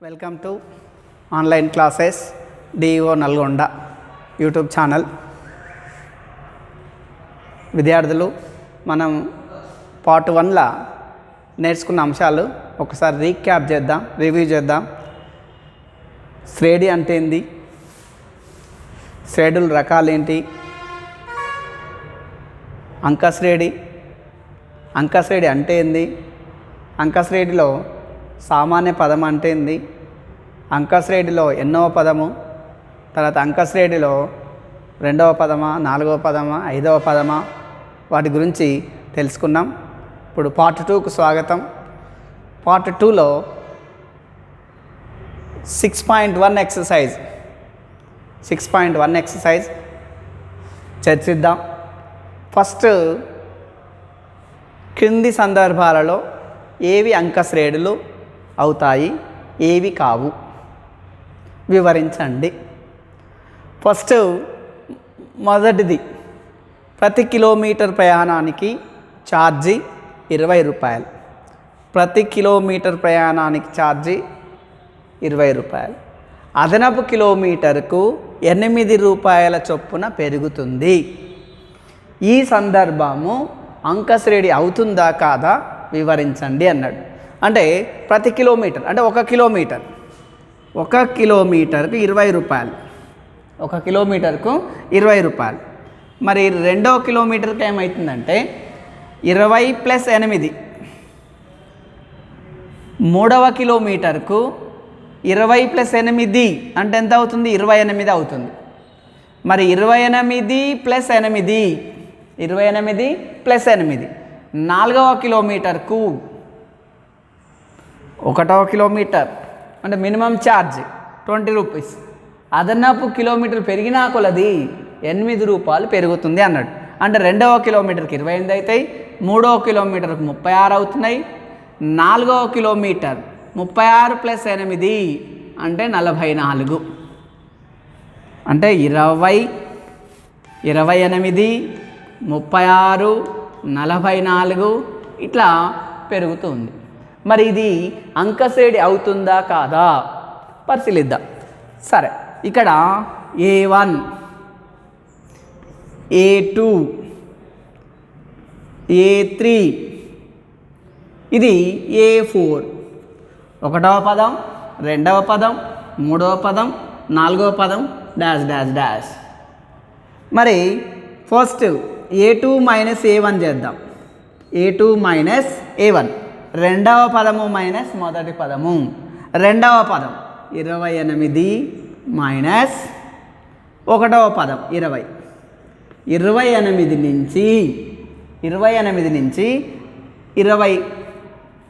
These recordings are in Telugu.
Welcome to online classes DO Nalgonda YouTube channel. విద్యార్థులు, మనం పార్ట్ 1లా నేర్చుకున్న అంశాలు ఒకసారి రీక్యాప్ చేద్దాం, రివ్యూ చేద్దాం. శ్రేణి అంటే ఏంది, శ్రేణుల రకాలేంటి, అంకశ్రేణి అంటే ఏంది, అంకశ్రేణిలో సామాన్య పదం అంటే ఏంది, అంకశ్రేణిలో ఎన్నవ పదము, తర్వాత అంకశ్రేణిలో రెండవ పదమా, నాలుగవ పదమా, ఐదవ పదమా, వాటి గురించి తెలుసుకున్నాం. ఇప్పుడు పార్ట్ 2కు స్వాగతం. పార్ట్ 2లో 6.1 ఎక్సర్సైజ్ చర్చిద్దాం. ఫస్ట్, క్రింది సందర్భాలలో ఏవి అంకశ్రేణులు అవుతాయి, ఏవి కావు వివరించండి. ఫస్ట్ మొదటిది, ప్రతి కిలోమీటర్ ప్రయాణానికి ఛార్జీ 20 రూపాయలు. ప్రతి కిలోమీటర్ ప్రయాణానికి ఛార్జీ 20 రూపాయలు. అదనపు కిలోమీటర్కు 8 రూపాయల చొప్పున పెరుగుతుంది. ఈ సందర్భము అంకశ్రేణి అవుతుందా కాదా వివరించండి అన్నాడు. అంటే ప్రతి కిలోమీటర్ అంటే ఒక కిలోమీటర్కు 20 రూపాయలు, ఒక కిలోమీటర్కు 20 రూపాయలు. మరి రెండవ కిలోమీటర్కి ఏమవుతుందంటే 20 + 8, మూడవ కిలోమీటర్కు 20 + 8 అంటే ఎంత అవుతుంది, 28 అవుతుంది. మరి 28 + 8 నాలుగవ కిలోమీటర్కు, ఒకటవ కిలోమీటర్ అంటే మినిమం ఛార్జ్ 20 రూపీస్, అదనపు కిలోమీటర్ పెరిగినా కొలది 8 రూపాయలు పెరుగుతుంది అన్నాడు. అంటే రెండవ కిలోమీటర్కి 28 అవుతాయి, మూడవ కిలోమీటర్కి 36 అవుతున్నాయి, నాలుగవ కిలోమీటర్ 36 + 8 అంటే 44, అంటే 20, 28, 36, 44 ఇట్లా పెరుగుతుంది. మరి ఇది అంకశ్రేణి అవుతుందా కాదా పరిశీలిద్దాం. సరే, ఇక్కడ A1, A2, A3, ఇది A4, ఒకటవ పదం, రెండవ పదం, మూడవ పదం, నాలుగవ పదం, డాష్ డాష్ డాష్. మరి ఫస్ట్ A2 - A1 చేద్దాం. A2 - A1, రెండవ పదము మైనస్ మొదటి పదము. రెండవ పదం 28 మైనస్ ఒకటవ పదం 20. 28 నుంచి 20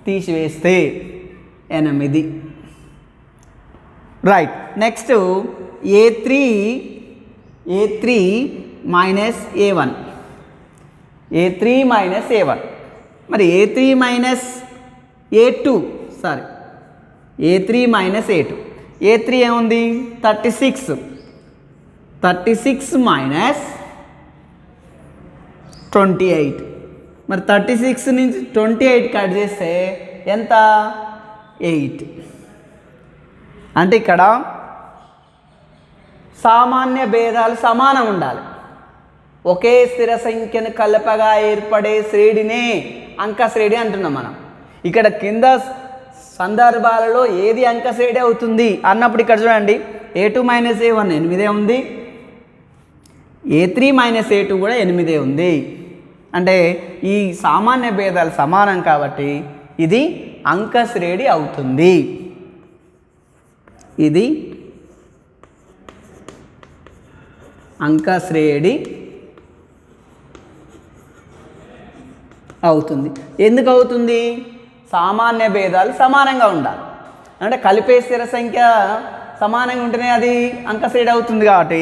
తీసివేస్తే 8. Right. Next A3 - A1, A3 - A1. మరి A3 - A2, A3 - A2. A3 ఏముంది, 36 - 28. మరి 36 నుంచి 28 కట్ చేస్తే ఎంత, 8. అంటే ఇక్కడ సామాన్య భేదాలు సమానం ఉండాలి. ఒకే స్థిర సంఖ్యను కలపగా ఏర్పడే శ్రేణినే అంకశ్రేణి అంటున్నాం మనం. ఇక్కడ కింద సందర్భాలలో ఏది అంకశ్రేణి అవుతుంది అన్నప్పుడు ఇక్కడ చూడండి, A2 - A1 8 ఉంది, A3 - A2 కూడా 8 ఉంది. అంటే ఈ సామాన్య భేదాలు సమానం కాబట్టి ఇది అంకశ్రేణి అవుతుంది. ఇది అంకశ్రేణి అవుతుంది. ఎందుకు అవుతుంది, సామాన్య భేదాలు సమానంగా ఉండాలి. అంటే కలిపే స్థిర సంఖ్య సమానంగా ఉంటేనే అది అంకశ్రేణి అవుతుంది. కాబట్టి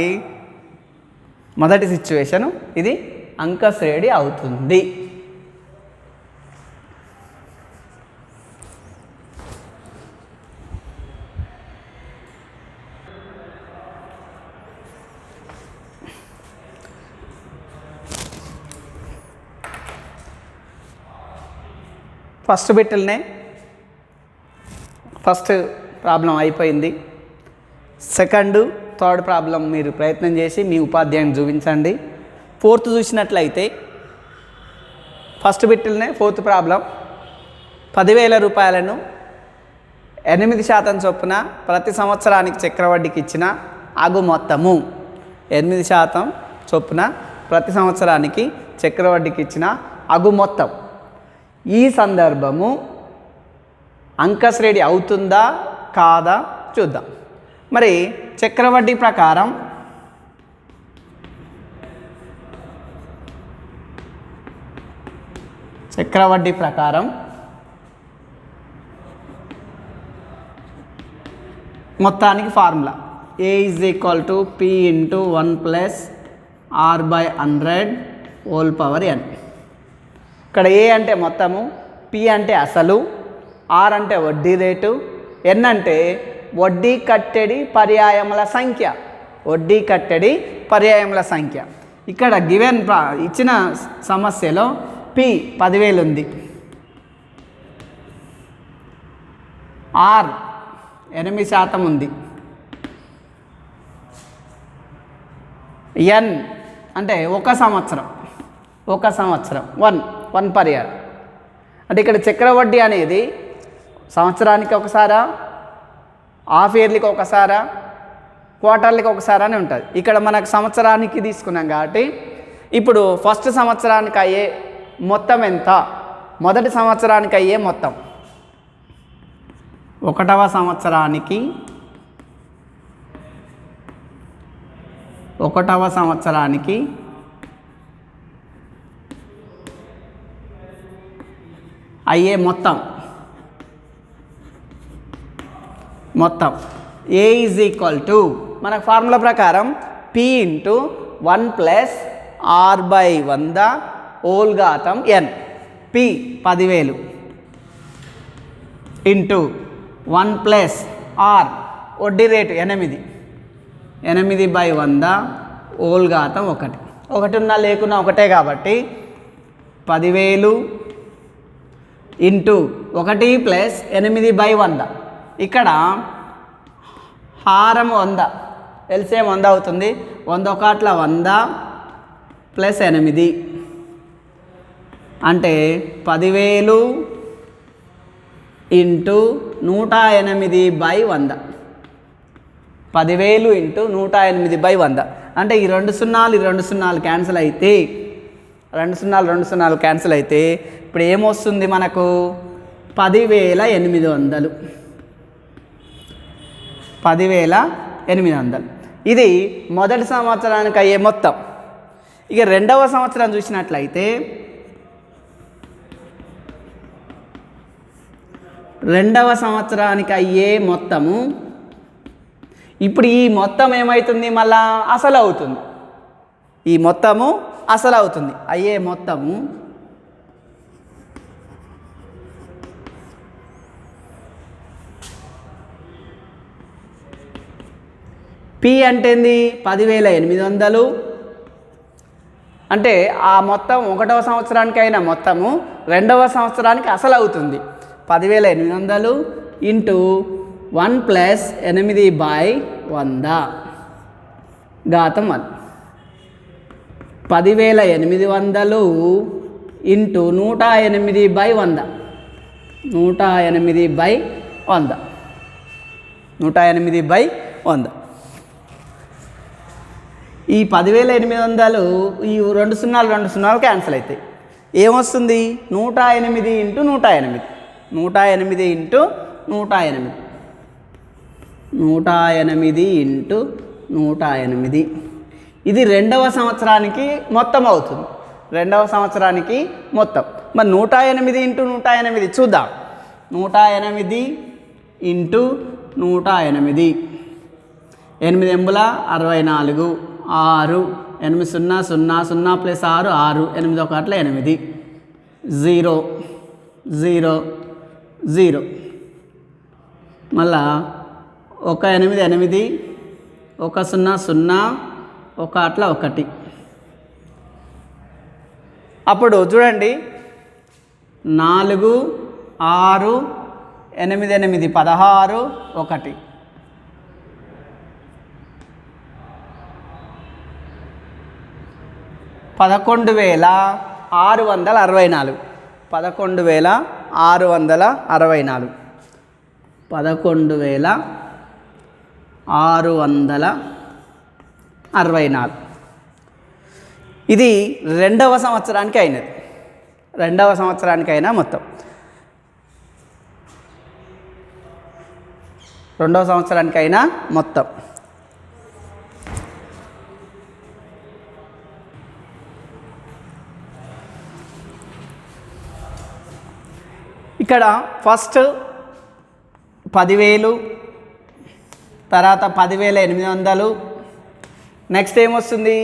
మొదటి సిచ్యువేషను ఇది అంకశ్రేణి అవుతుంది. ఫస్ట్ బిట్లనే ఫస్ట్ ప్రాబ్లం అయిపోయింది. సెకండ్ థర్డ్ ప్రాబ్లం మీరు ప్రయత్నం చేసి మీ ఉపాధ్యాయుని చూపించండి. ఫోర్త్ చూసినట్లయితే ఫస్ట్ బిట్లనే ఫోర్త్ ప్రాబ్లం 10,000 రూపాయలను 8% చొప్పున ప్రతి సంవత్సరానికి చక్రవడ్డీకి ఇచ్చిన అగు మొత్తము 8% చొప్పున ప్రతి సంవత్సరానికి చక్రవడ్డీకి ఇచ్చిన అగు మొత్తం. ఈ సందర్భము అంకశ్రేణి అవుతుందా కాదా చూద్దాం. మరి చక్రవడ్డీ ప్రకారం మొత్తానికి formula A = P × 1 + R/100 whole power n. ఇక్కడ ఏ అంటే మొత్తము, పి అంటే అసలు, ఆర్ అంటే వడ్డీ రేటు, ఎన్ అంటే వడ్డీ కట్టెడి పర్యాయముల సంఖ్య. ఇక్కడ గివెన్ ఇచ్చిన సమస్యలో పి 10,000 ఉంది, ఆర్ 8% ఉంది, ఎన్ అంటే ఒక సంవత్సరం 1 per year. అంటే ఇక్కడ చక్రవడ్డీ అనేది సంవత్సరానికి ఒకసారా, హాఫ్ ఇయర్లీకి ఒకసారా, క్వార్టర్లీకి ఒకసారి అని ఉంటుంది. ఇక్కడ మనకు సంవత్సరానికి తీసుకున్నాం కాబట్టి ఇప్పుడు ఫస్ట్ సంవత్సరానికి అయ్యే మొత్తం ఎంత, మొదటి సంవత్సరానికి అయ్యే మొత్తం 1వ సంవత్సరానికి అయ్యే మొత్తం A = మనకు ఫార్ములా ప్రకారం P × 1 + R/100 హోల్ ఘాతం n. P 10,000 × 1 + R వడ్డీ రేటు 8/100 హోల్ ఘాతం 1. ఒకటి ఉన్నా లేకున్నా ఒకటే కాబట్టి 10,000 × 1 + 8/100. ఇక్కడ హారం 100, ఎల్సిఎం 100 అవుతుంది. 100 1 100 + 8 అంటే 10,000 × 108/100. 10,000 × 108/100 అంటే ఈ 2 0 క్యాన్సిల్ అయితే 2 0 క్యాన్సిల్ అయితే ఇప్పుడు ఏమొస్తుంది మనకు 10,800. 10,800 ఇది మొదటి సంవత్సరానికి అయ్యే మొత్తం. ఇక రెండవ సంవత్సరం చూసినట్లయితే రెండవ సంవత్సరానికి అయ్యే మొత్తము, ఇప్పుడు ఈ మొత్తం ఏమవుతుంది, మళ్ళా అసలు అవుతుంది. ఈ మొత్తము అసలు అవుతుంది. అయ్యే మొత్తము పి అంటే ఏంది, 10,800 అంటే ఆ మొత్తం 1వ సంవత్సరానికి అయిన మొత్తము 2వ సంవత్సరానికి అసలు అవుతుంది. 10,800 × 1 + 8/100 ఘాతం 1. 10,800 × 108/100 108/100. ఈ 10,800 ఈ 2 0 క్యాన్సిల్ అవుతాయి. ఏమొస్తుంది, 108 × 108 108 ఇది రెండవ సంవత్సరానికి మొత్తం అవుతుంది. రెండవ సంవత్సరానికి మొత్తం మరి 108 × 108 చూద్దాం. 108 × 108 8 ఎంబుల 64 6 8 0 0 0 + 6 6 8 1 8 0 0 0 మళ్ళా 1 8 8 1 0 0 1 1. అప్పుడు చూడండి 4 6 8 8 16 1 11,664 11,664 11,664 ఇది రెండవ సంవత్సరానికి అయినది మొత్తం రెండవ సంవత్సరానికైనా మొత్తం ఇక్కడ ఫస్ట్ 10,000 తర్వాత 10,800 నెక్స్ట్ ఏమొస్తుంది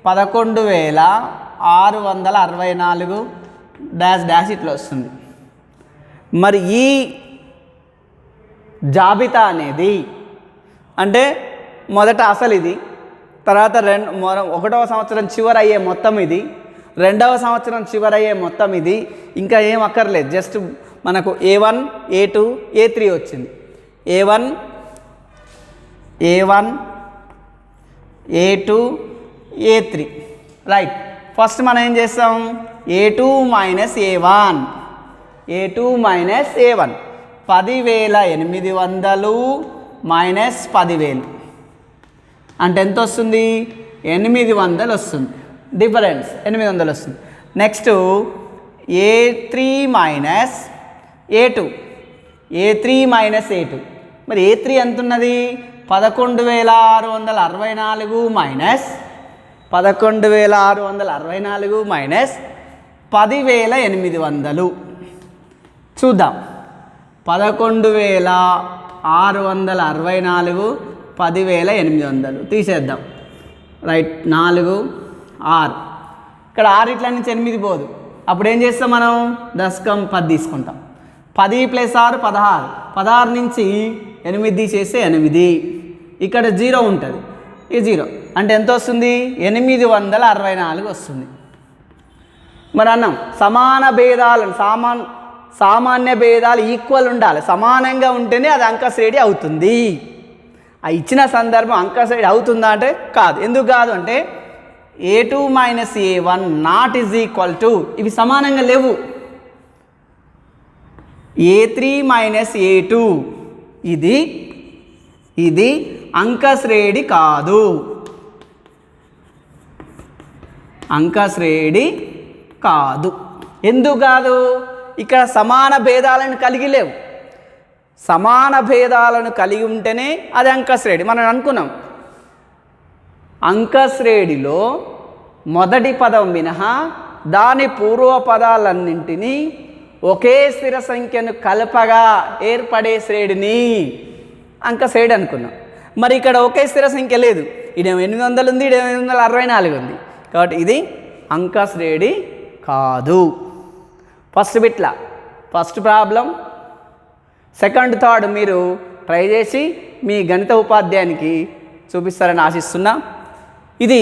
11,664 డాష్ డాష్ ఇట్లా వస్తుంది. మరి ఈ జాబితా అనేది అంటే మొదట అసలు ఇది, తర్వాత ఒకటవ సంవత్సరం చివరయ్యే మొత్తం ఇది, రెండవ సంవత్సరం చివరయ్యే మొత్తం ఇది, ఇంకా ఏం అక్కర్లేదు. జస్ట్ మనకు A1 A2 A3 వచ్చింది. A1 A2 A3 right. First మనం ఏం చేస్తాం A2 మైనస్ A1 10,800 మైనస్ 10,000 అంటే ఎంత వస్తుంది 800 వస్తుంది. డిఫరెన్స్ 800 వస్తుంది. నెక్స్ట్ A3 మైనస్ A2 మరి A3 ఎంత ఉన్నది 11,664 మైనస్ 10,800 చూద్దాం. 11,664 10,800 తీసేద్దాం. రైట్ 4 6 ఇక్కడ 6 ఇట్లా నుంచి 8 పోదు. అప్పుడు ఏం చేస్తాం మనం 10 తీసుకుంటాం. 10 + 6 16 16 నుంచి 8 తీసేస్తే 8 ఇక్కడ 0 ఉంటుంది. ఈ 0 అంటే ఎంత వస్తుంది 864 వస్తుంది. మరి అన్నాం సామాన్య భేదాలు ఈక్వల్ ఉండాలి, సమానంగా ఉంటేనే అది అంకశ్రేణి అవుతుంది. ఆ ఇచ్చిన సందర్భం అంకశ్రేణి అవుతుందా అంటే కాదు. ఎందుకు కాదు అంటే A2 minus A1 not is equal to ఇవి సమానంగా లేవు. A3 మైనస్ A2 ఇది అంకశ్రేణి కాదు, ఎందుకు కాదు ఇక్కడ సమాన భేదాలను కలిగి లేవు. సమాన భేదాలను కలిగి ఉంటేనే అది అంకశ్రేణి. మనం అనుకున్నాం అంకశ్రేణిలో మొదటి పదం మినహా దాని పూర్వ పదాలన్నింటినీ ఒకే స్థిర సంఖ్యను కలపగా ఏర్పడే శ్రేణిని అంకశ్రేణి అనుకున్నాం. మరి ఇక్కడ ఒకే స్థిర సంఖ్య లేదు. ఇదేమో 800 ఉంది, ఇదేమో 864 ఉంది. కాబట్టి ఇది అంకశ్రేణి కాదు. First problem. సెకండ్ థర్డ్ మీరు ట్రై చేసి మీ గణిత ఉపాధ్యాయునికి చూపిస్తారని ఆశిస్తున్నా. ఇది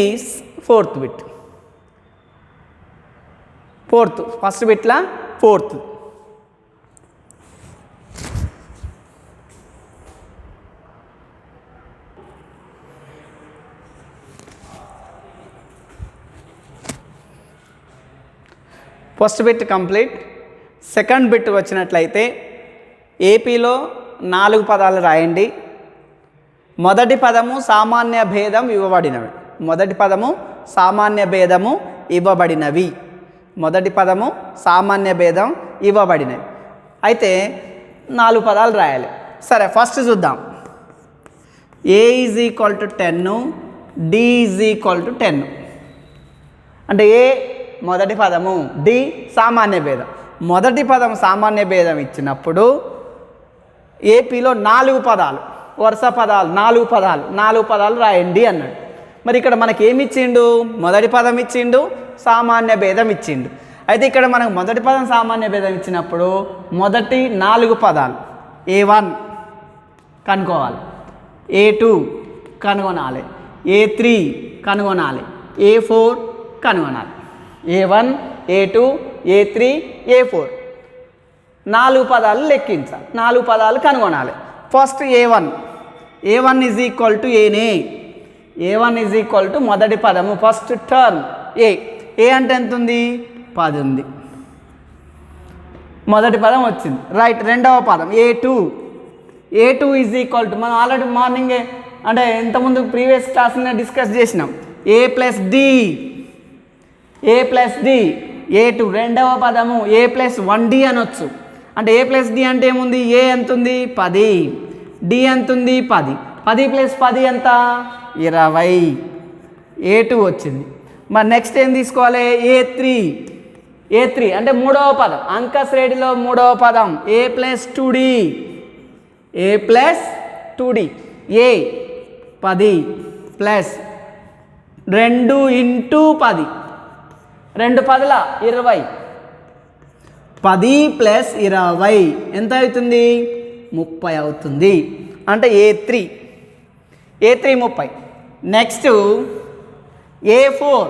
ఫోర్త్ బిట్. ఫస్ట్ బిట్లా fourth. First bit complete. Second bit వచ్చినట్లయితే ఏపీలో 4 పదాలు రాయండి. మొదటి పదము సామాన్య భేదం ఇవ్వబడినవి. మొదటి పదము సామాన్య భేదము ఇవ్వబడినవి. అయితే 4 పదాలు రాయాలి. సరే ఫస్ట్ చూద్దాం. A = 10, D = 10. అంటే ఏ మొదటి పదము, డి సామాన్య భేదం. మొదటి పదం సామాన్య భేదం ఇచ్చినప్పుడు ఏపీలో 4 పదాలు వరుస పదాలు 4 పదాలు రాయండి అన్నాడు. మరి ఇక్కడ మనకి ఏమి ఇచ్చిండు మొదటి పదం ఇచ్చిండు, సామాన్య భేదం ఇచ్చిండు. అయితే ఇక్కడ మనకు మొదటి పదం సామాన్య భేదం ఇచ్చినప్పుడు మొదటి 4 పదాలు A1 కనుక్కోవాలి, A2 కనుగొనాలి, A3 కనుగొనాలి, A4 కనుగొనాలి. A1 A2 A3 A4 4 పదాలు లెక్కించాలి, 4 పదాలు కనుగొనాలి. First A1 is equal to ఏనే. A1 ఈజ్ ఈక్వల్ టు మొదటి పదము ఫస్ట్ టర్మ్ ఏ అంటే ఎంత ఉంది? 10 ఉంది. మొదటి పదం వచ్చింది. రైట్. రెండవ పదం A2 ఈజ్ ఈక్వల్ టు మనం ఆల్రెడీ మార్నింగే అంటే ఇంతకుముందు ప్రీవియస్ క్లాస్లోనే డిస్కస్ చేసినాం. A ప్లస్ డి A2 రెండవ పదము A ప్లస్ 1D అనొచ్చు. అంటే A ప్లస్ డి అంటే ఏముంది? A ఎంత ఉంది? 10. డి ఎంత ఉంది? 10. 10 ప్లస్ 10 ఎంత? 20. A2 వచ్చింది. మరి నెక్స్ట్ ఏం తీసుకోవాలి? A3 అంటే మూడవ పదం, అంక శ్రేణిలో మూడవ పదం A plus 2D A 10 plus 2 into 10 2 పదుల 20. 10 ప్లస్ 20 ఎంత అవుతుంది? 30 అవుతుంది. అంటే A3 30. Next A4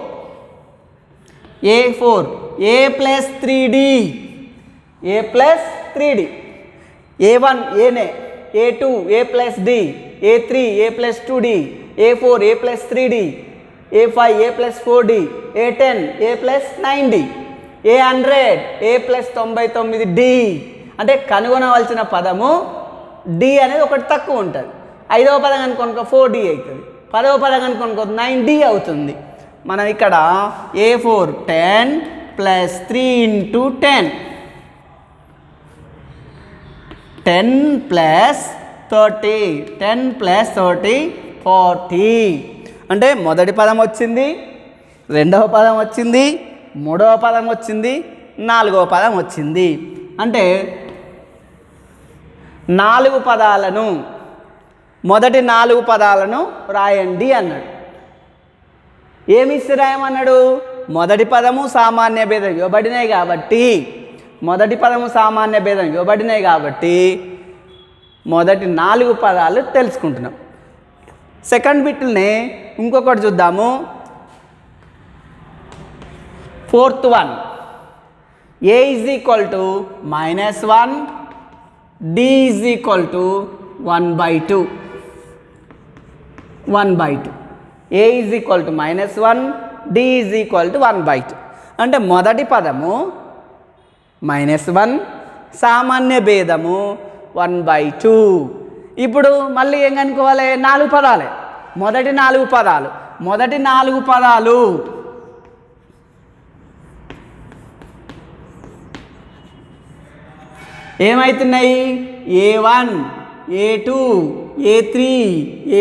A plus 3D A1 ఏనే, A2 A plus D, A3 A plus 2D, A4 A plus 3D, A5 A plus 4D, A10 A plus 9D, A100 A plus 99D. అంటే కనుగొనవలసిన పదము D అనేది ఒకటి తక్కువ ఉంటుంది. 5వ పదం కనుక 4D అవుతుంది. 10వ పదం కనుక 9D అవుతుంది. మనం ఇక్కడ A4 10 plus 3 into 10 plus 30 10 plus 30 40. అంటే మొదటి పదం వచ్చింది, రెండవ పదం వచ్చింది, మూడవ పదం వచ్చింది, 4వ పదం వచ్చింది. అంటే 4 పదాలను మొదటి 4 పదాలను రాయండి అన్నాడు. ఏమి ఇచ్చి రాయమన్నాడు? మొదటి పదము సామాన్య భేదం ఇవ్వబడినాయి కాబట్టి మొదటి 4 పదాలు తెలుసుకుంటున్నాం. సెకండ్ బిట్నే ఇంకొకటి చూద్దాము. 4th one A is equal to -1 D is equal to 1/2 A is equal to -1 D is equal to 1/2. అంటే మొదటి పదము -1 సామాన్య భేదము 1/2. ఇప్పుడు మళ్ళీ ఏం కనుక్కోవాలి? 4 పదాలే. మొదటి 4 పదాలు ఏమవుతున్నాయి? A1 A2 A3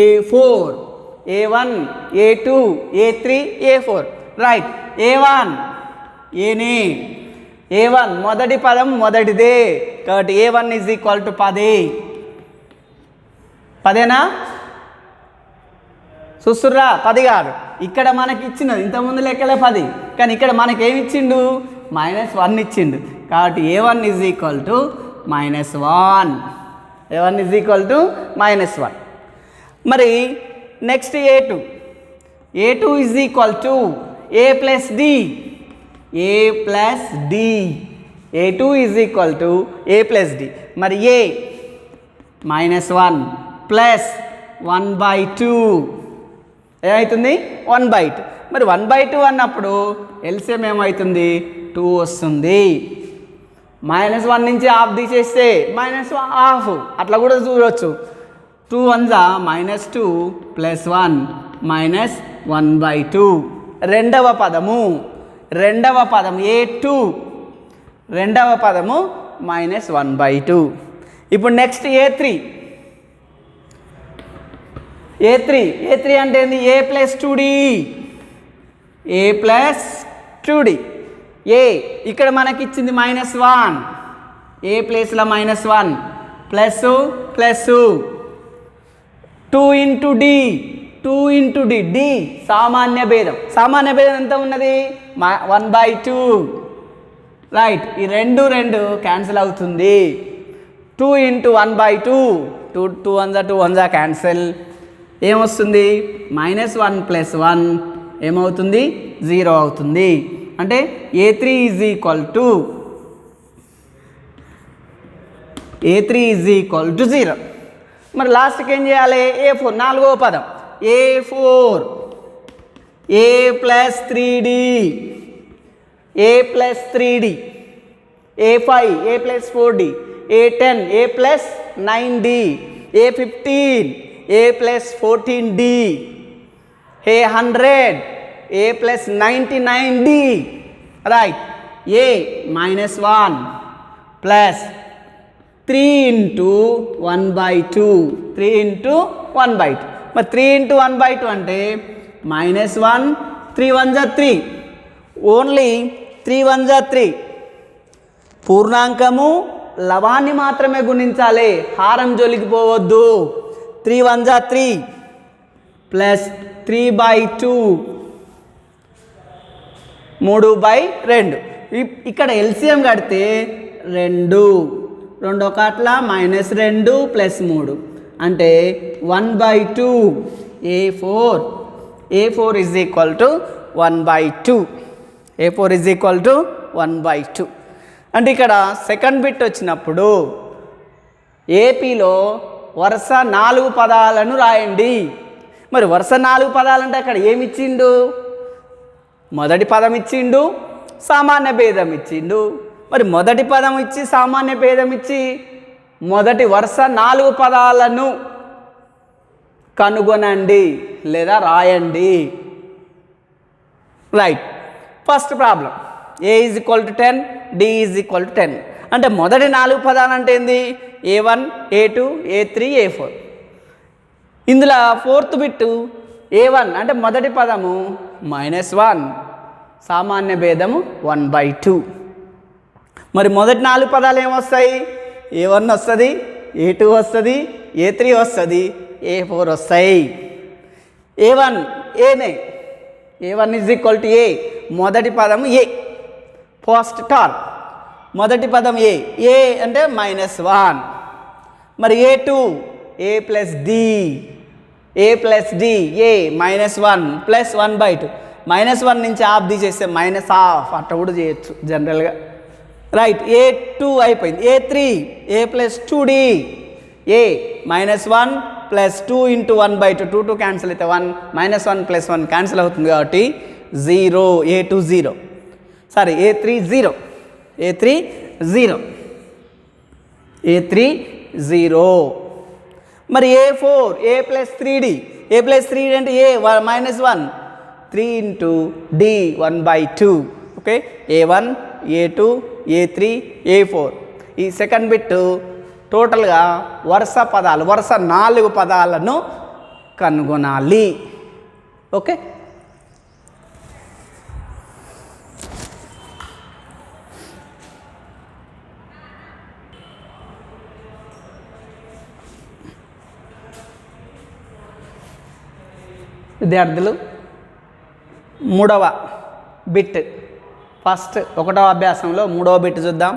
A4 A1 A2 A3 A4. Right. A1 ఏనే, A1 మొదటి పదం మొదటిదే కాబట్టి A1 ఈజ్ ఈక్వల్ టు 10. చూస్తుర్రా? 10 కాదు, ఇక్కడ మనకి ఇచ్చినది ఇంతకుముందు లెక్కలే 10, కానీ ఇక్కడ మనకేమి ఇచ్చిండు? -1 ఇచ్చిండు. కాబట్టి A1 ఈజ్ ఈక్వల్ టు -1. మరి next A2 is equal to A plus D A2 is equal to A plus D. మరి A -1 ప్లస్ 1/2 ఏమవుతుంది? 1/2. మరి 1/2 అన్నప్పుడు ఎల్సిఎం ఏమవుతుంది? 2 వస్తుంది. -1 నుంచి హాఫ్ తీసేస్తే -1/2 అట్లా కూడా చూడవచ్చు. 2 1 -2 ప్లస్ 1 -1/2. రెండవ పదము A2 రెండవ పదము -1/2. ఇప్పుడు నెక్స్ట్ A3 అంటే ఏంది? A ప్లస్ 2D ఇక్కడ మనకి ఇచ్చింది -1 A ప్లేస్లో -1 ప్లస్ 2 ఇంటూ D D సామాన్య భేదం ఎంత ఉన్నది? 1/2. రైట్. ఈ 2 క్యాన్సిల్ అవుతుంది. 2 ఇంటూ 1/2 2 1 క్యాన్సిల్. ఏమొస్తుంది? -1 ప్లస్ 1 ఏమవుతుంది? 0 అవుతుంది. అంటే A3 is equal to A3 is equal to 0. మరి లాస్ట్కి ఏం చేయాలి? A4 నాలుగవ పదం A4 A plus 3D A plus 3D A5 A plus 4D A10 A plus 9D A15 A plus 14D A100 A plus 99D right. A -1 plus 3 into 1/2 3 into 1/2. మరి 3 ఇంటూ 1/2 అంటే -1 3 1 జా 3 ఓన్లీ 3 1 జా 3. పూర్ణాంకము లవాన్ని మాత్రమే గుణించాలి, హారం జోలికి పోవద్దు. 3 1 జా 3 ప్లస్ 3/2 3/2. ఇక్కడ ఎల్సిఎం కడితే 2 ఒకట్ల -2 ప్లస్ 3 అంటే 1/2 A4 is equal to 1/2 A4 is equal to 1/2. అంటే ఇక్కడ సెకండ్ బిట్ వచ్చినప్పుడు ఏపీలో వరుస 4 పదాలను రాయండి. మరి వరుస 4 పదాలంటే అక్కడ ఏమి ఇచ్చిండు? మొదటి పదం ఇచ్చిండు, సామాన్య భేదం ఇచ్చిండు. మరి మొదటి పదం ఇచ్చి సామాన్య భేదం ఇచ్చి మొదటి వరుస 4 పదాలను కనుగొనండి లేదా రాయండి. Right. First problem A is equal to 10 D is equal to 10. అంటే మొదటి 4 పదాలు అంటే ఏంది? A1 A2 A3 A4. ఇందులో ఫోర్త్ బిట్టు A1 అంటే మొదటి పదము -1 సామాన్య భేదము 1/2. మరి మొదటి 4 పదాలు ఏమొస్తాయి? A1 వస్తుంది, A2 వస్తుంది, A3 వస్తుంది, A4 వస్తాయి. A1 ఏనే A1 is equal to A. మొదటి పదము A ఫస్ట్ టార్ మొదటి పదం A అంటే -1. మరి A2 A plus D A -1 plus 1/2 -1 నుంచి హాఫ్ తీసేస్తే -1/2 అట్ట కూడా చేయొచ్చు జనరల్గా. రైట్. A2 అయిపోయింది. A3 A plus 2D A -1 plus 2 into 1/2 2 cancel అయితే 1 -1 ప్లస్ 1 క్యాన్సిల్ అవుతుంది కాబట్టి 0 A2 0 సారీ A3 0 మరి A4 A ప్లస్ 3D అంటే A -1 3 into D 1/2. Okay. A1 A2 A3 A4. ఈ సెకండ్ బిట్ టోటల్గా వరుస 4 పదాలను కనుగొనాలి. ఓకే. విద్యార్థులు మూడవ బిట్ ఫస్ట్ 1వ అభ్యాసంలో 3వ బిట్ చూద్దాం.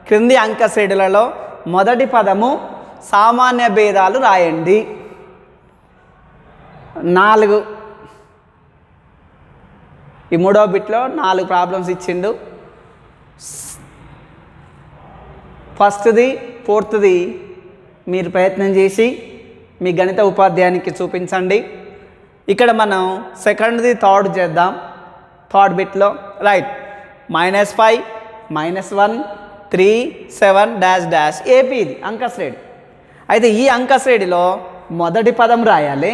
క్రింది అంక శ్రేణులలో మొదటి పదము సామాన్య భేదాలు రాయండి. 4 ఈ 3వ బిట్లో 4 ప్రాబ్లమ్స్ ఇచ్చిండు. ఫస్ట్ది 4థ్ది మీరు ప్రయత్నం చేసి మీ గణిత ఉపాధ్యాయునికి చూపించండి. ఇక్కడ మనం సెకండ్ది థర్డ్ చేద్దాం. థర్డ్ బిట్లో రైట్. -5 -1 3 7 డాష్ ఏపీది అంకశ్రేణి. అయితే ఈ అంకశ్రేణిలో మొదటి పదం రాయాలి,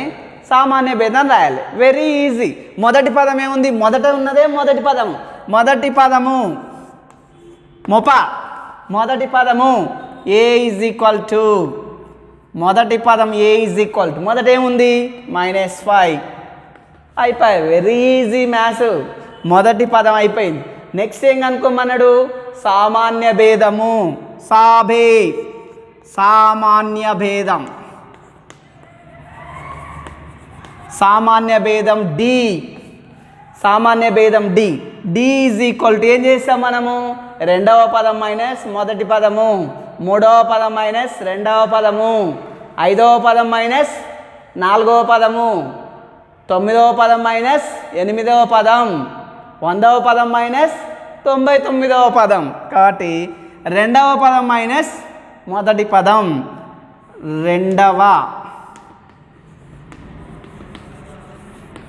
సామాన్య భేదం రాయాలి. Very easy. మొదటి పదం ఏముంది? మొదట ఉన్నదే మొదటి పదము. మొదటి పదము మొదటి పదము A ఈజ్ ఈక్వల్ టు మొదటి పదం A ఈజ్ ఈక్వల్ టు మొదట ఏముంది? -5 అయిపోయి. Very easy maths. మొదటి పదం అయిపోయింది. నెక్స్ట్ ఏం కనుక్కోమన్నాడు? సామాన్య భేదము సామాన్య భేదం D ఈజ్ ఈక్వల్ టు ఏం చేస్తాం మనము? రెండవ పదం మైనస్ మొదటి పదము, మూడవ పదం మైనస్ రెండవ పదము, 5వ పదం మైనస్ 4వ పదము, 9వ పదం మైనస్ 8వ పదం, 100వ పదం మైనస్ 99వ పదం. కాబట్టి రెండవ పదం మైనస్ మొదటి పదం రెండవ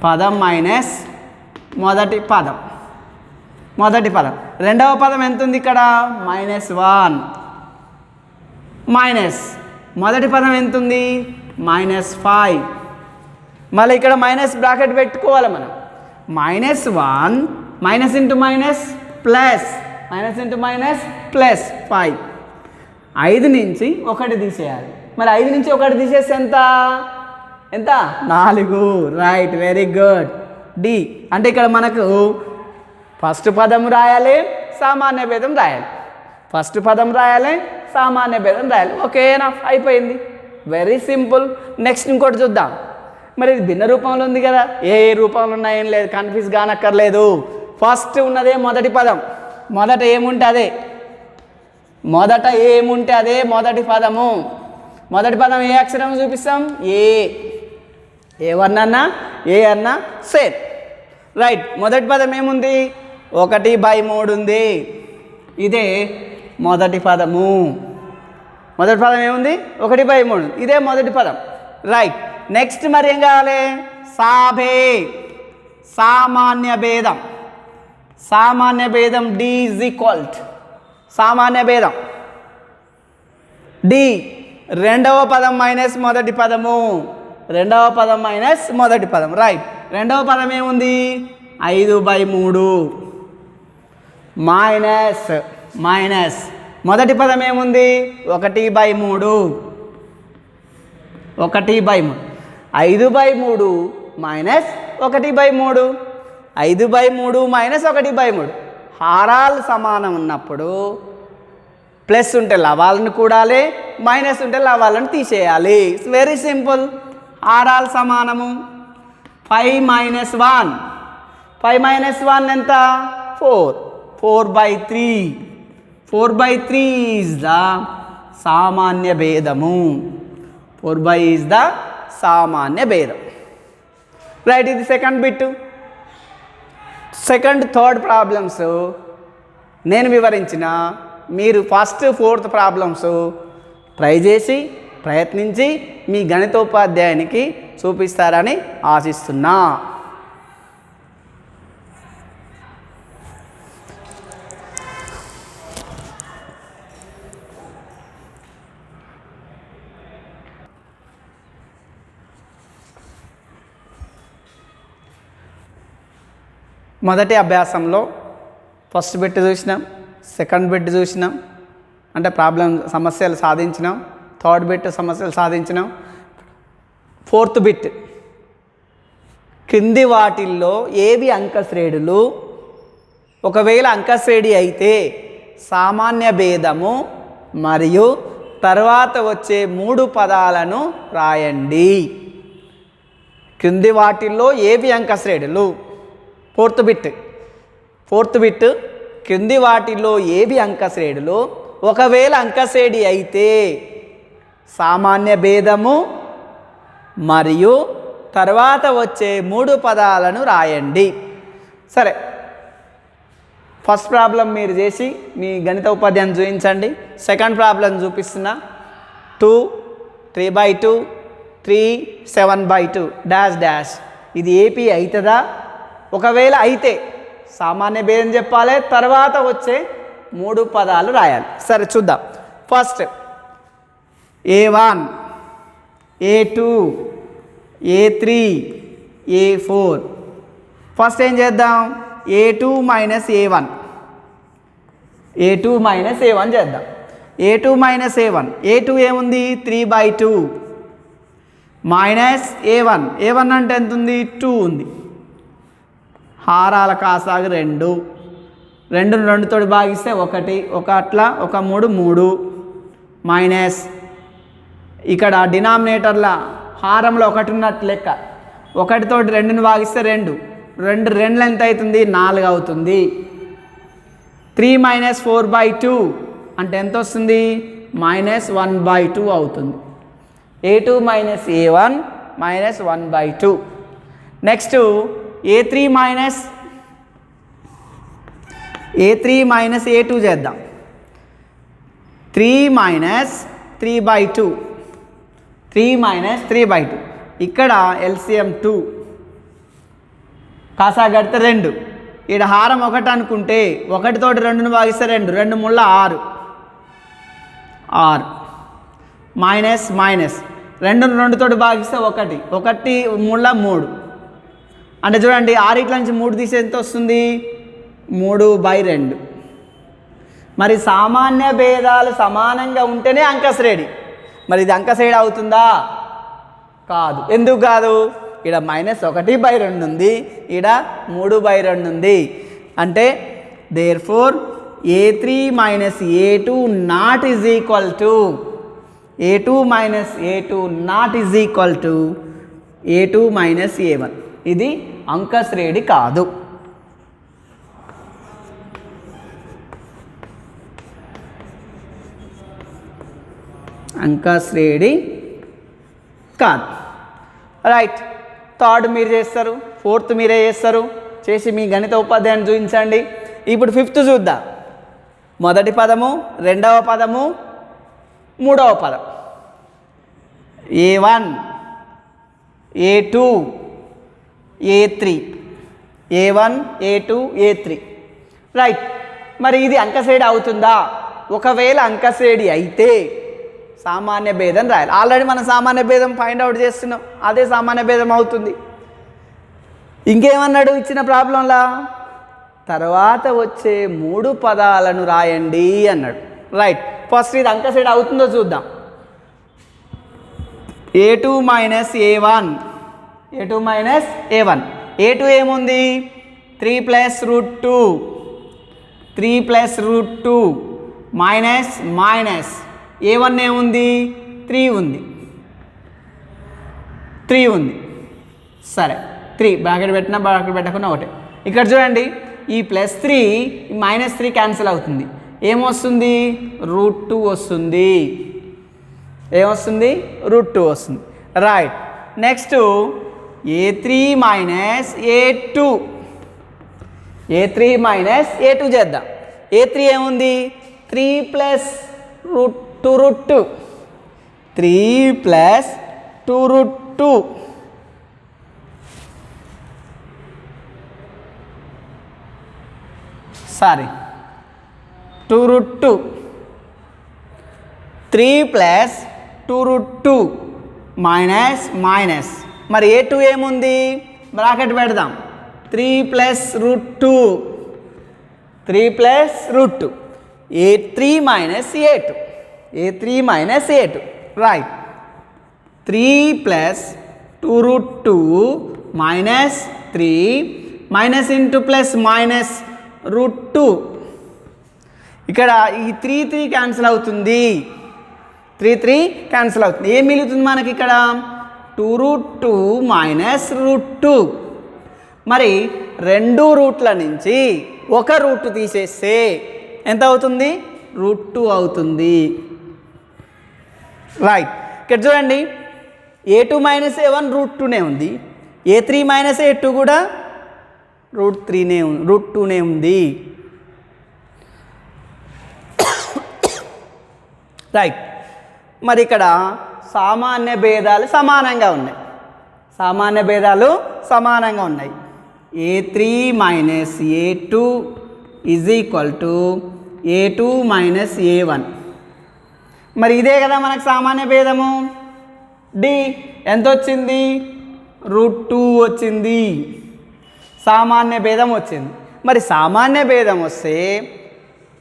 పదం మైనస్ మొదటి పదం రెండవ పదం ఎంత ఉంది ఇక్కడ -1 మైనస్ మొదటి పదం ఎంత ఉంది -5. మళ్ళీ ఇక్కడ మైనస్ బ్రాకెట్ పెట్టుకోవాలి మనం. -1 minus into minus plus plus 5. 5 నుంచి 1 తీసేయాలి. మరి 5 నుంచి 1 తీసేస్తే ఎంత 4. Right, very good. డి అంటే ఇక్కడ మనకు ఫస్ట్ పదం రాయాలి, సామాన్య భేదం రాయాలి. ఓకేనా, అయిపోయింది. Very simple. నెక్స్ట్ ఇంకోటి చూద్దాం. మరి ఇది భిన్న రూపంలో ఉంది కదా, ఏ రూపంలో ఉన్నాయేం లేదు, కన్ఫ్యూజ్ కానక్కర్లేదు. ఫస్ట్ ఉన్నదే మొదటి పదం. మొదట ఏముంటే అదే మొదటి పదము. మొదటి పదం ఏ అక్షరం చూపిస్తాం? ఏ వర్ణన్నా ఏ అన్నా సేమ్. రైట్, మొదటి పదం ఏముంది? 1/3 ఉంది. ఇదే మొదటి పదము. మొదటి పదం ఏముంది? 1/3. ఇదే మొదటి పదం. రైట్, నెక్స్ట్ మరి ఏం కావాలి? సామాన్య భేదం డి ఈజ్ ఈక్వల్ సామాన్య భేదం డి రెండవ పదం మైనస్ మొదటి పదము. రైట్, రెండవ పదం ఏముంది? 5/3 మైనస్ మొదటి పదం ఏముంది? 1/3. 5/3 మైనస్ 1/3. 5/3 మైనస్ 1/3. హారాలు సమానం ఉన్నప్పుడు ప్లస్ ఉంటే లవాలను కూడాలి, మైనస్ ఉంటే లవాలను తీసేయాలి. It's very simple. హారాలు సమానము. 5 - 1 ఎంత? 4. 4/3. 4/3 ఈజ్ ద సామాన్య భేదము. 4/3 ఈజ్ ద సామాన్య భేదం. రైట్, ఇది second bit. Second third problems నేను వివరించిన, మీరు ఫస్ట్ ఫోర్త్ ప్రాబ్లమ్స్ ట్రై చేసి ప్రయత్నించి మీ గణితోపాధ్యాయునికి చూపిస్తారని ఆశిస్తున్నా. మొదటి అభ్యాసంలో ఫస్ట్ బిట్ చూసినాం, సెకండ్ బిట్ చూసినాం, అంటే సమస్యలు సాధించినాం. థర్డ్ బిట్ సమస్యలు సాధించినాం. ఫోర్త్ బిట్, క్రింది వాటిల్లో ఏవి అంకశ్రేణులు? ఒకవేళ అంకశ్రేణి అయితే సామాన్య భేదము మరియు తర్వాత వచ్చే 3 పదాలను రాయండి. క్రింది వాటిల్లో ఏవి అంకశ్రేణులు? ఫోర్త్ బిట్, క్రింది వాటిల్లో ఏవి అంకశ్రేణులు? ఒకవేళ అంకశ్రేణి అయితే సామాన్య భేదము మరియు తర్వాత వచ్చే 3 పదాలను రాయండి. సరే, ఫస్ట్ ప్రాబ్లం మీరు చేసి మీ గణిత ఉపాధ్యాయుని చూపించండి. సెకండ్ ప్రాబ్లం చూపిస్తున్నా. 2 3/2 3 7/2 డాష్. ఇది ఏపీ అవుతుందా? ఒకవేళ అయితే సామాన్య భేదం చెప్పాలి, తర్వాత వచ్చే 3 పదాలు రాయాలి. సరే చూద్దాం. First A1 A2 A3 A4. First ఏం చేద్దాం? A2 - A1 చేద్దాం. A2 - A1. A2 ఏముంది? 3/2 మైనస్ A1 అంటే ఎంత ఉంది? 2 ఉంది. హారాల కాసాగు 2. 2 తోటి భాగిస్తే 1, 3 మైనస్ ఇక్కడ డినామినేటర్ల హారంలో 1 ఉన్నట్టు లెక్క. 1 తోటి 2ని భాగిస్తే 2 ఎంత అవుతుంది? 4 అవుతుంది. 3 - 4/2 అంటే ఎంత వస్తుంది? -1/2 అవుతుంది. A2 - A1 -1/2. Next A3 - A2 చేద్దాం. 3 మైనస్ 3/2 3 మైనస్ 3/2 ఇక్కడ ఎల్సిఎం 2 కాసా కడితే 2 ఇక్కడ హారం 1 అనుకుంటే 1 తోటి 2ను భాగిస్తే 2 2 ముళ్ళ 6 మైనస్ మైనస్ 2ను 2 తోటి భాగిస్తే 1 1 ముళ్ళ 3 అంటే చూడండి 6 ఇట్ల నుంచి 3 తీసి ఎంత వస్తుంది 3/2. మరి సామాన్య భేదాలు సమానంగా ఉంటేనే అంకశ్రేణి. మరి ఇది అంకశ్రేణి అవుతుందా? కాదు. ఎందుకు కాదు? ఇక్కడ -1/2 ఉంది, ఇక్కడ 3/2 ఉంది. అంటే therefore A3 minus A2 not is equal to A2 minus A2 not is equal to A2 minus A1. ఇది అంకశ్రేణి కాదు. అంకశ్రేణి కాదు. రైట్. థర్డ్ మీరు చేస్తారు, ఫోర్త్ మీరే చేస్తారు. చేసి మీ గణిత ఉపాధ్యాయుని చూపించండి. ఇప్పుడు ఫిఫ్త్ చూద్దాం. మొదటి పదము, రెండవ పదము, మూడవ పదం. A1 A2 A3 A1 A2 A3. Right. మరి ఇది అంకశ్రేణి అవుతుందా? ఒకవేళ అంకశ్రేణి అయితే సామాన్య భేదం రాయాలి. ఆల్రెడీ మనం సామాన్య భేదం ఫైండ్ అవుట్ చేస్తున్నాం, అదే సామాన్య భేదం అవుతుంది. ఇంకేమన్నాడు ఇచ్చిన ప్రాబ్లంలా? తర్వాత వచ్చే 3 పదాలను రాయండి అన్నాడు. రైట్. ఫస్ట్ ఇది అంకశ్రేణి అవుతుందో చూద్దాం. A2 minus A1 A2 minus A1. A2 ఏముంది? 3 + √2 3 + √2 మైనస్ మైనస్ A1 ఏముంది? 3 ఉంది, 3 ఉంది. సరే, 3 బ్రాకెట్ పెట్టినా బ్రాకెట్ పెట్టకుండా ఒకటే. ఇక్కడ చూడండి, ఈ +3 -3 క్యాన్సిల్ అవుతుంది. ఏమొస్తుంది? √2 వస్తుంది. ఏమొస్తుంది? √2 వస్తుంది. Right. Next A3 minus A2 A3 minus A2 చేద్దాం. A3 ఏముంది? 3 + √2 3 + 2√2 సారీ 2√2 3 + 2√2 మైనస్ మైనస్. మరి A2 ఏముంది? బ్రాకెట్ పెడదాం. 3 + √2 3 + √2 A3 minus A2 A3 minus A2. Right. 3 + 2√2 minus 3 minus into plus minus √2. ఇక్కడ ఈ 3 క్యాన్సిల్ అవుతుంది. 3 క్యాన్సిల్ అవుతుంది. ఏం మిగులుతుంది మనకి ఇక్కడ? 2√2 మైనస్ √2. మరి 2 రూట్ల నుంచి ఒక రూట్ తీసేస్తే ఎంత అవుతుంది? √2 అవుతుంది. రైట్. ఇక్కడ చూడండి, A2 మైనస్ A1 √2నే ఉంది, A3 మైనస్ A2 కూడా √2నే ఉంది. రైట్. మరి ఇక్కడ సామాన్య భేదాలు సమానంగా ఉన్నాయి. సామాన్య భేదాలు సమానంగా ఉన్నాయి. A3 minus A2 is equal to A2 minus A1. మరి ఇదే కదా మనకు సామాన్య భేదము. డి ఎంత వచ్చింది? √2 వచ్చింది. సామాన్య భేదం వచ్చింది. మరి సామాన్య భేదం వస్తే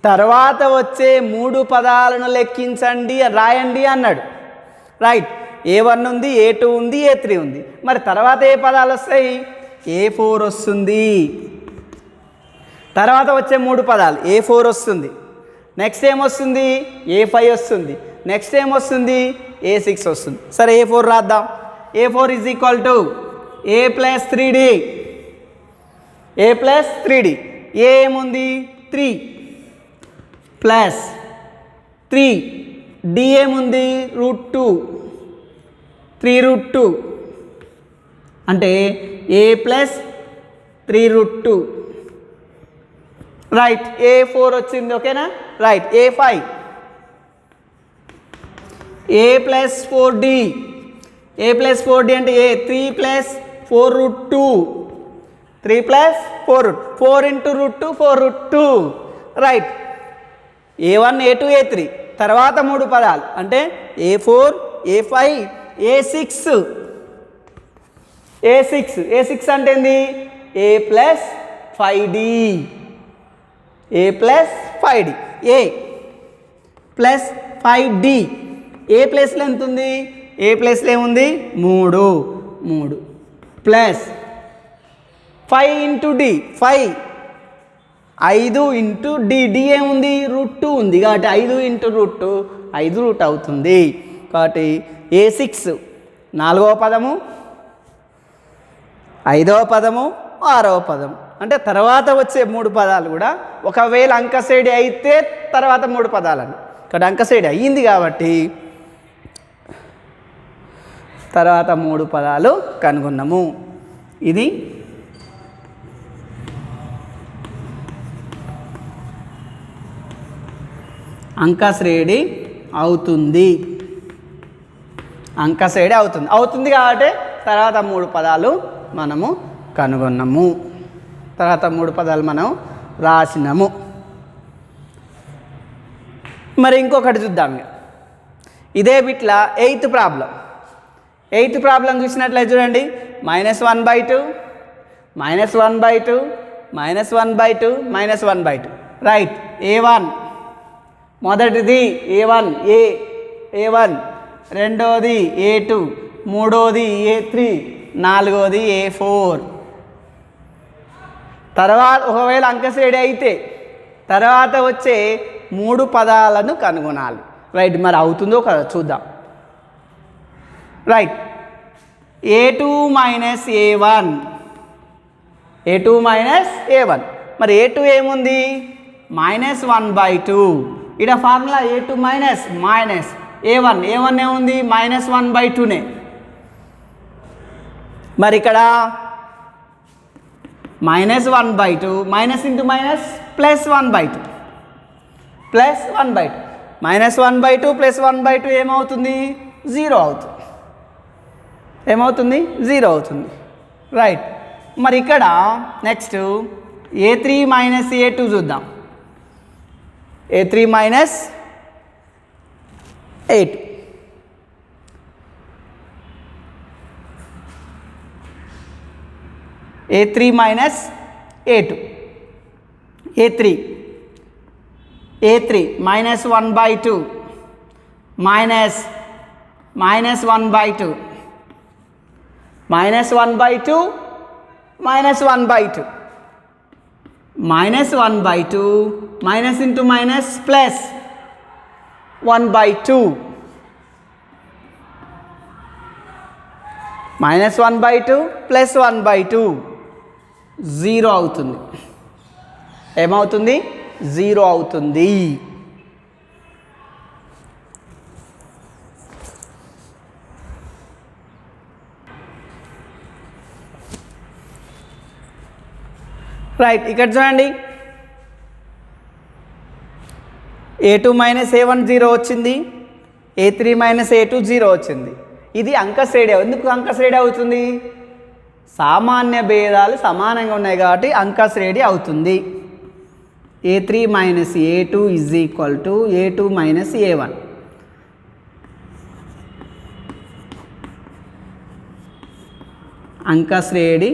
తర్వాత వచ్చే 3 పదాలను లెక్కించండి, రాయండి అన్నాడు. రైట్. A1 ఉంది, A2 ఉంది, A3 ఉంది. మరి తర్వాత ఏ పదాలు వస్తాయి? A4 వస్తుంది. తర్వాత వచ్చే 3 పదాలు A4 వస్తుంది. నెక్స్ట్ ఏమొస్తుంది? A5 వస్తుంది. నెక్స్ట్ ఏమొస్తుంది? A6 వస్తుంది. సరే, A4 రాద్దాం. A4 is equal to A + 3D. A + 3D. ఏ ఏముంది? 3 + 3. D ఏముంది? √2 3√2 అంటే A + 3√2. రైట్. A4 వచ్చింది. ఓకేనా? Right. A5 A plus 4d, A plus 4d అంటే A 3 plus 4 root 2, 3 plus 4 root 4 into root 2 4 root 2 right. A1 A2 A3 తర్వాత 3 పదాలు అంటే A4 A5 A6, A6 అంటే ఏంది A plus 5d, A plus 5d, A plus 5d. A ప్లేస్లో ఎంత ఉంది, ఏ ప్లేస్లో ఏముంది 3 plus 5 into D 5 into D ఏముంది రూట్ 2 ఉంది కాబట్టి 5 ఇంటూ రూట్ 2 5 రూట్ అవుతుంది. కాబట్టి A6 4వ పదము 5వ పదము 6వ పదము అంటే తర్వాత వచ్చే 3 పదాలు కూడా ఒకవేళ అంకశ్రేణి అయితే తర్వాత 3 పదాలని ఇక్కడ అంకశ్రేణి అయ్యింది కాబట్టి తర్వాత 3 పదాలు కనుగొన్నాము. ఇది అంకశ్రేణి అవుతుంది, అంకశ్రేణి అవుతుంది కాబట్టి తర్వాత 3 పదాలు మనము కనుగొన్నాము, తర్వాత 3 పదాలు మనం రాసినాము. మరి ఇంకొకటి చూద్దాం. ఇదే బిట్ల 8th ప్రాబ్లం చూసినట్లయితే చూడండి -1/2 -1/2 -1/2 -1/2 రైట్. A1 మొదటిది A1 A1 రెండోది A2 మూడోది A3 నాలుగోది A4. తర్వాత ఒకవేళ అంకశ్రేణి అయితే తర్వాత వచ్చే 3 పదాలను కనుగొనాలి రైట్. మరి అవుతుందో కదా చూద్దాం రైట్. A2 మైనస్ A1 మరి A2 ఏముంది -1/2 ఇక్కడ ఫార్ములా A2 మైనస్ A1 ఏముంది -1/2నే. మరి ఇక్కడ -1/2 మైనస్ ఇంటూ మైనస్ +1/2 -1/2 +1/2 ఏమవుతుంది 0 అవుతుంది, ఏమవుతుంది 0 అవుతుంది రైట్. మరి ఇక్కడ నెక్స్ట్ A3 మైనస్ A2 చూద్దాం. A3 minus A2 A3 minus A2 A3 -1/2 -1/2 -1/2 -1/2 minus into minus +1/2 -1/2 +1/2 0 అవుతుంది, ఏమవుతుంది 0 అవుతుంది. రైట్. ఇక్కడ చూడండి A2 మైనస్ A1 0 వచ్చింది, A3 మైనస్ A2 0 వచ్చింది. ఇది అంకశ్రేణి. ఎందుకు అంకశ్రేణి అవుతుంది సామాన్య భేదాలు సమానంగా ఉన్నాయి కాబట్టి అంకశ్రేణి అవుతుంది. A3 minus A2 is equal to A2 minus A1 అంకశ్రేణి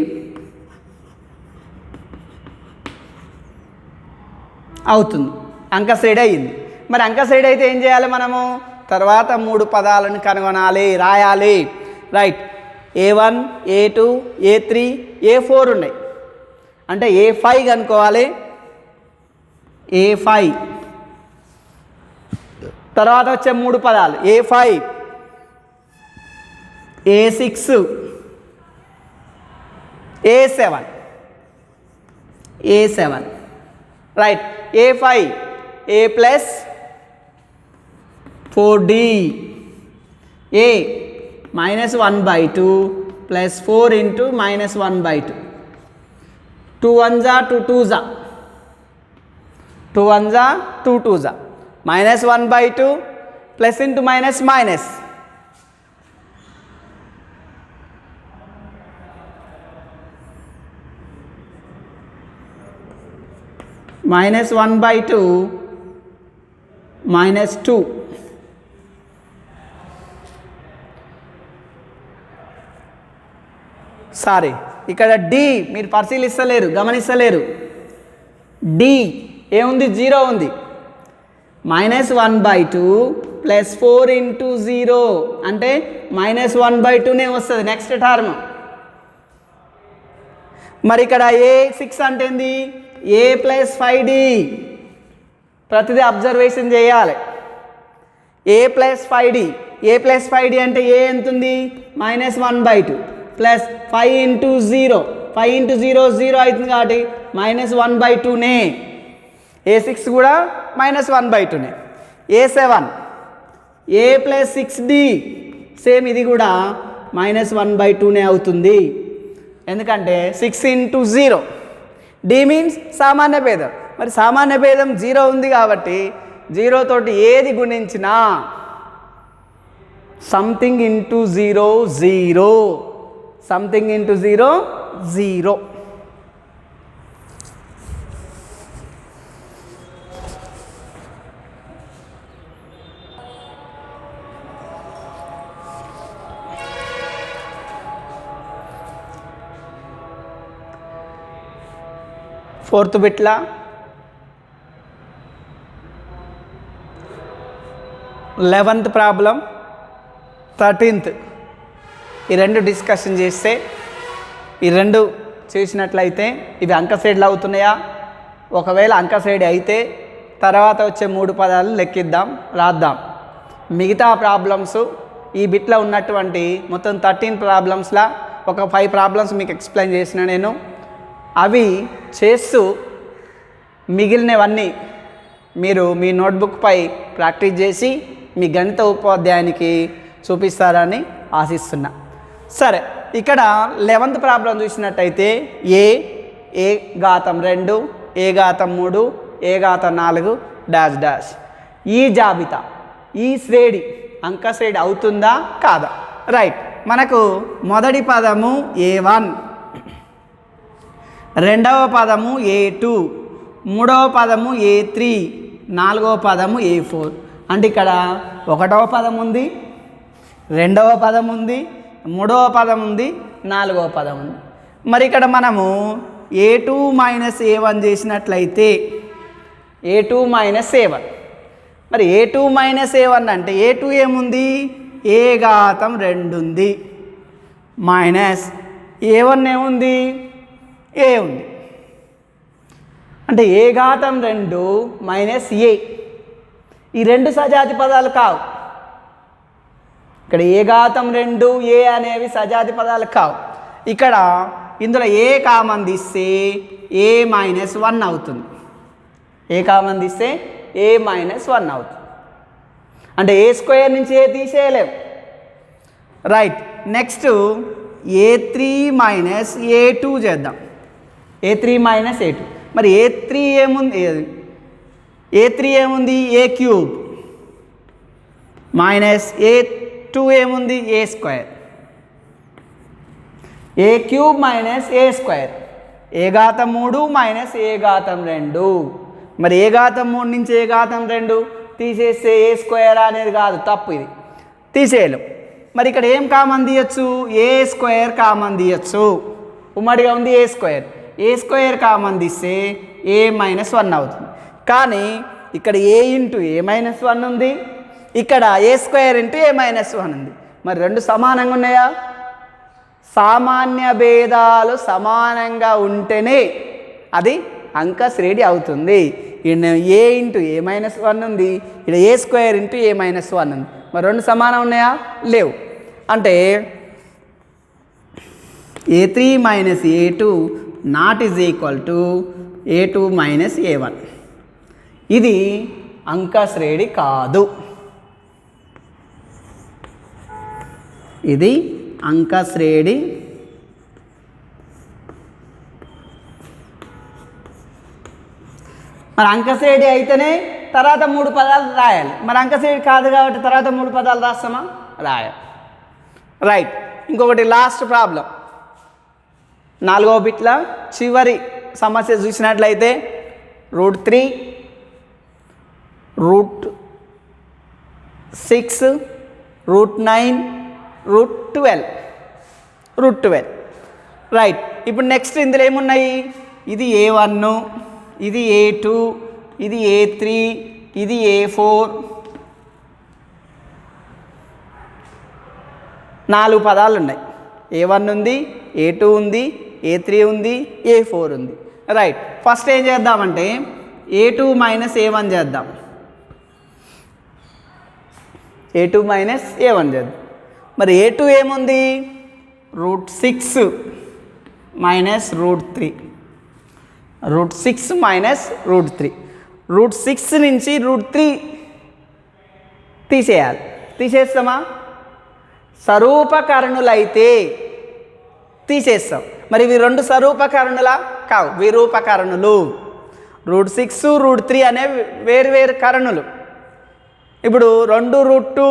అవుతుంది, అంకశ్రేణి అయ్యింది. మరి అంకశ్రేణి అయితే ఏం చేయాలి మనము తర్వాత 3 పదాలను కనుగొనాలి, రాయాలి right. A1 A2 A3 A4 ఉన్నాయి అంటే A5 కనుక్కోవాలి. A5 తర్వాత వచ్చే 3 పదాలు A5 A6 A7 right. A5 A plus 4D A -1/2 plus 4 into -1/2 2 1s 2 2s 2 1s 2 2s -1/2 plus into minus minus. -1/2 -2. Sorry, ఇక్కడ డి మీరు పరిశీలిస్తలేరు, గమనిస్తలేరు. డి ఏముంది? 0 ఉంది. -1/2 ప్లస్ 4 ఇంటూ 0 అంటే -1/2నే వస్తుంది నెక్స్ట్ టర్మ్. మరి ఇక్కడ A6 అంటే ఏంది? A + 5D. ప్రతిదీ అబ్జర్వేషన్ చేయాలి. A + 5D. A + 5D అంటే ఏ ఎంత ఉంది? -1/2 ప్లస్ 5 ఇంటూ 0. 5 ఇంటూ 0 0 అవుతుంది కాబట్టి -1/2నే. A6 కూడా -1/2నే. A7 A + 6D సేమ్, ఇది కూడా -1/2నే అవుతుంది. ఎందుకంటే 6 ఇంటూ 0. డి మీన్స్ సామాన్య భేదం. మరి సామాన్య భేదం 0 ఉంది కాబట్టి 0 తోటి ఏది గుణించినా something into 0 0, something into 0 0. Fourth బిట్లా 11th ప్రాబ్లం 13th ఈ రెండు డిస్కషన్ చేస్తే, ఈ రెండు చేసినట్లయితే ఇవి అంకశ్రేణులు అవుతున్నాయా? ఒకవేళ అంకశ్రేణి అయితే తర్వాత వచ్చే 3 పదాలు లెక్కిద్దాం, రాద్దాం. మిగతా ప్రాబ్లమ్స్ ఈ బిట్లో ఉన్నటువంటి మొత్తం 13 ప్రాబ్లమ్స్లా ఒక 5 ప్రాబ్లమ్స్ మీకు ఎక్స్ప్లెయిన్ చేసిన నేను. అవి చేస్తూ మిగిలినవన్నీ మీరు మీ నోట్బుక్పై ప్రాక్టీస్ చేసి మీ గణిత ఉపాధ్యాయునికి చూపిస్తారని ఆశిస్తున్నా. సరే, ఇక్కడ 11th ప్రాబ్లం చూసినట్టయితే ఏ ఘాతం 2, ఏ ఘాతం 3, ఏ ఘాతం 4 డాష్ డాష్. ఈ జాబితా, ఈ శ్రేణి అంకశ్రేణి అవుతుందా కాదా? రైట్, మనకు మొదటి పదము A1, రెండవ పదము A2, మూడవ పదము A3, నాలుగవ పదము A4. అంటే ఇక్కడ ఒకటవ పదం ఉంది, రెండవ పదం ఉంది, మూడవ పదం ఉంది, నాలుగవ పదం ఉంది. మరి ఇక్కడ మనము A2 - A1 చేసినట్లయితే A2 - A1. మరి A2 - A1 అంటే A2 ఏముంది? ఏ ఘాతం 2 ఉంది, మైనస్ A1 ఏముంది? ఏ ఉంది. అంటే ఏ ఘాతం 2 మైనస్ ఏ. ఈ రెండు సజాతి పదాలు కావు. ఇక్కడ ఏ ఘాతం 2 ఏ అనేవి సజాతి పదాలు కావు. ఇక్కడ ఇందులో ఏ కామన్ తీస్తే ఏ -1 అవుతుంది. ఏ కామన్ తీస్తే ఏ -1 అవుతుంది. అంటే A² నుంచి ఏ తీసేయలేము. రైట్, నెక్స్ట్ A3 - A2 చేద్దాం. A3 - A2. మరి A3 ఏముంది? A3 ఏముంది? A³ మైనస్ A2 ఏముంది? A². A³ - A². ఏ ఘాతం 3 మైనస్ ఏ ఘాతం 2. మరి ఏ ఘాతం 3 నుంచి ఏ ఘాతం 2 తీసేస్తే A² అనేది కాదు, తప్పు, ఇది తీసేయలేం. మరి ఇక్కడ ఏం కామన్ తీయచ్చు? A² కామన్ తీయచ్చు. ఉమ్మడిగా ఉంది A². A² కామన్ తీస్తే ఏ -1 అవుతుంది. కానీ ఇక్కడ ఏ ఇంటూ ఏ -1 ఉంది, ఇక్కడ A² ఇంటూ ఏ -1 ఉంది. మరి రెండు సమానంగా ఉన్నాయా? సామాన్య భేదాలు సమానంగా ఉంటేనే అది అంకశ్రేణి అవుతుంది. ఇక్కడ ఏ ఇంటూ ఏ -1 ఉంది, ఇక్కడ A² ఇంటూ ఏ -1 ఉంది. మరి రెండు సమానం ఉన్నాయా? లేవు. అంటే A3 - A2 not is equal to A2 - A1. ఇది అంకశ్రేణి కాదు. ఇది అంకశ్రేణి మరి అంకశ్రేణి అయితేనే తర్వాత 3 పదాలు రాయాలి. మరి అంకశ్రేణి కాదు కాబట్టి తర్వాత 3 పదాలు రాస్తామా? రాయాలి. రైట్. ఇంకొకటి లాస్ట్ ప్రాబ్లం 4వ బిట్ల చివరి సమస్య చూసినట్లయితే √3 √6 √9 √12 రైట్. ఇప్పుడు నెక్స్ట్ ఇందులో ఏమున్నాయి? ఇది A1, ఇది A2, ఇది A3, ఇది A4. 4 పదాలు ఉన్నాయి. A1 ఉంది, A2 ఉంది, A3 ఉంది, A4 ఉంది. రైట్. ఫస్ట్ ఏం చేద్దామంటే A2 మైనస్ A1 చేద్దాం. A2 మైనస్ A1 చేద్దాం. మరి A2 ఏముంది? √6 మైనస్ √3. √6 మైనస్ √3. √6 నుంచి √3 తీసేయాలి. తీసేస్తామా? స్వరూపకరణులైతే తీసేస్తాం. మరి ఇవి 2 స్వరూపకరణులా? కావు, విరూపకరణులు. √6 √3 అనేవి వేరు కరణులు. ఇప్పుడు 2 √2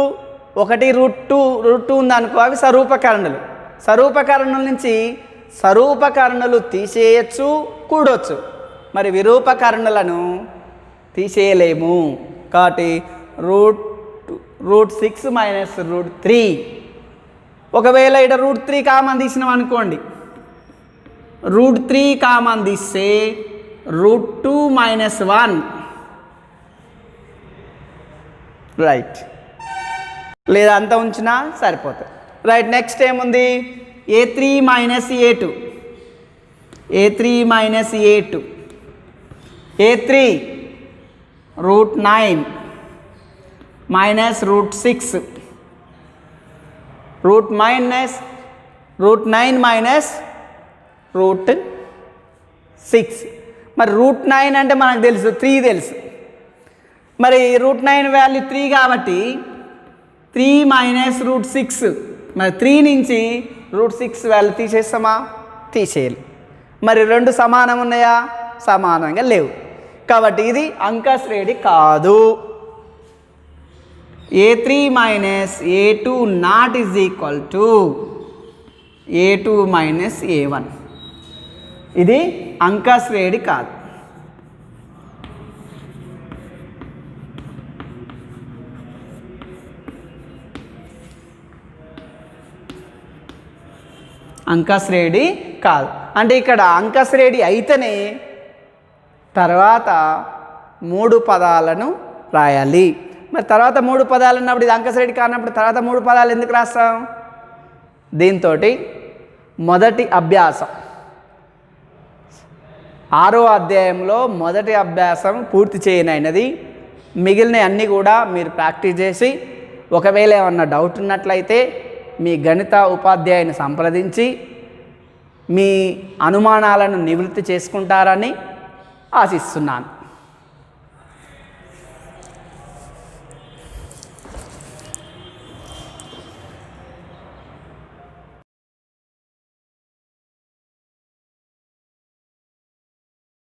1 √2 ఉందనుకో, అవి స్వరూపకరణులు. స్వరూపకరణుల నుంచి స్వరూపకరణులు తీసేయచ్చు, కూడొచ్చు. మరి విరూపకరణులను తీసేయలేము. కాబట్టి √6 మైనస్ √3. ఒకవేళ ఇక్కడ √3 కామన్ తీసినాం అనుకోండి, √3 కామన్ తీస్తే √2 మైనస్ 1. రైట్. లేదా అంత ఉంచినా సరిపోతుంది. రైట్. నెక్స్ట్ ఏముంది? A3 minus A2. A3 minus A2. A3 √9 minus √6. √9 minus √6. మరి √9 అంటే మనకు తెలుసు, 3 తెలుసు. మరి √9 వాల్యూ 3 కాబట్టి 3 మైనస్ √6. మరి 3 నుంచి √6 వాల్యూ తీసేస్తామా? తీసేయాలి. మరి 2 సమానం ఉన్నాయా? సమానంగా లేవు. కాబట్టి ఇది అంకశ్రేణి కాదు. A3 minus A2 not is equal to A2 minus A1. ఇది అంకశ్రేణి కాదు. అంకశ్రేణి కాదు. అంటే ఇక్కడ అంకశ్రేణి అయితేనే తర్వాత 3 పదాలను రాయాలి. మరి తర్వాత 3 పదాలు అన్నప్పుడు ఇది అంకశ్రేణి కానప్పుడు తర్వాత 3 పదాలు ఎందుకు రాస్తాం? దీంతో మొదటి అభ్యాసం 6వ అధ్యాయంలో మొదటి అభ్యాసం పూర్తి చేయనైనది. మిగిలిన అన్నీ కూడా మీరు ప్రాక్టీస్ చేసి ఒకవేళ ఏమన్నా డౌట్ ఉన్నట్లయితే మీ గణిత ఉపాధ్యాయుని సంప్రదించి మీ అనుమానాలను నివృత్తి చేసుకుంటారని ఆశిస్తున్నాను.